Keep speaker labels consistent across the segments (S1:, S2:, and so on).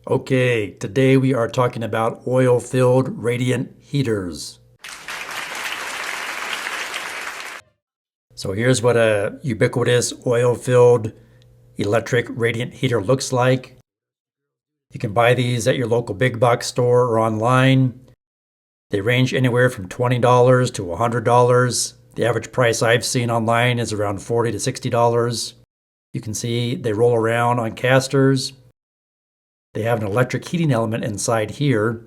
S1: Okay, today we are talking about oil-filled radiant heaters. So here's what a ubiquitous oil-filled electric radiant heater looks like. You can buy these at your local big box store or online. They range anywhere from $20 to $100. The average price I've seen online is around $40 to $60. You can see they roll around on casters. They have an electric heating element inside here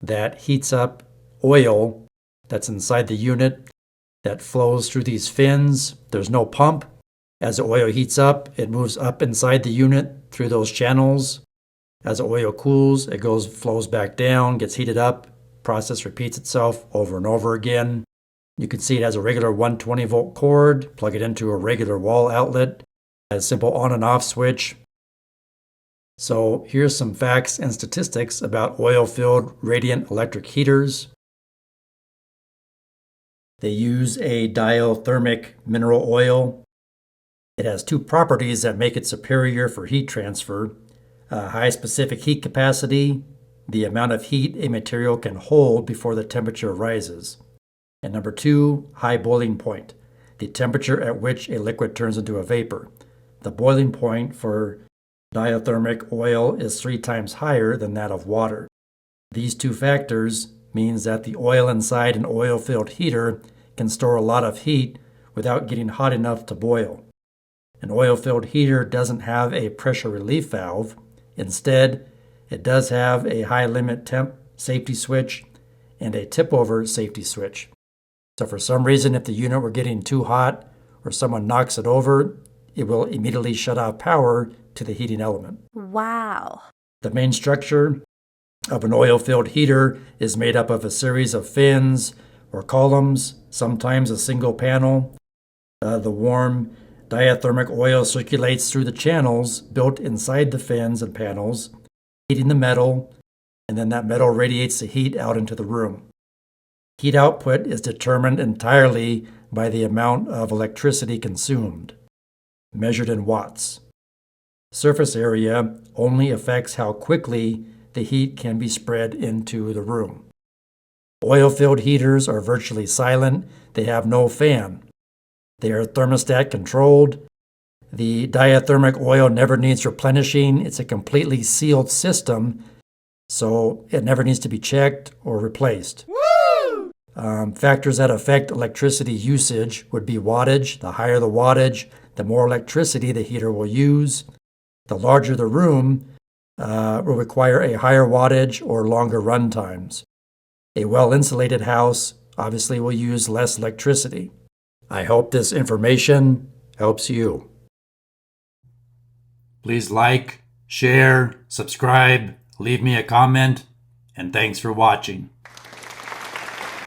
S1: that heats up oil that's inside the unit that flows through these fins. There's no pump. As the oil heats up, it moves up inside the unit through those channels. As the oil cools, it flows back down, gets heated up. Process repeats itself over and over again. You can see it has a regular 120 volt cord. Plug it into a regular wall outlet. It has a simple on and off switch. So here's some facts and statistics about oil-filled radiant electric heaters. They use a diathermic mineral oil. It has two properties that make it superior for heat transfer. High specific heat capacity, the amount of heat a material can hold before the temperature rises. And number two, high boiling point, the temperature at which a liquid turns into a vapor. The boiling point for diathermic oil is 3 times higher than that of water. These two factors means that the oil inside an oil-filled heater can store a lot of heat without getting hot enough to boil. An oil-filled heater doesn't have a pressure relief valve. Instead, it does have a high limit temp safety switch and a tip-over safety switch. So for some reason, if the unit were getting too hot or someone knocks it over, it will immediately shut off power to the heating element.
S2: Wow.
S1: The main structure of an oil-filled heater is made up of a series of fins or columns, sometimes a single panel. The warm diathermic oil circulates through the channels built inside the fins and panels, heating the metal, and then that metal radiates the heat out into the room. Heat output is determined entirely by the amount of electricity consumed, measured in watts. Surface area only affects how quickly the heat can be spread into the room. Oil-filled heaters are virtually silent. They have no fan. They are thermostat controlled. The diathermic oil never needs replenishing. It's a completely sealed system, so it never needs to be checked or replaced. Factors that affect electricity usage would be wattage. The higher the wattage, the more electricity the heater will use. The larger the room will require a higher wattage or longer run times. A well-insulated house obviously will use less electricity. I hope this information helps you. Please like, share, subscribe, leave me a comment, and thanks for watching.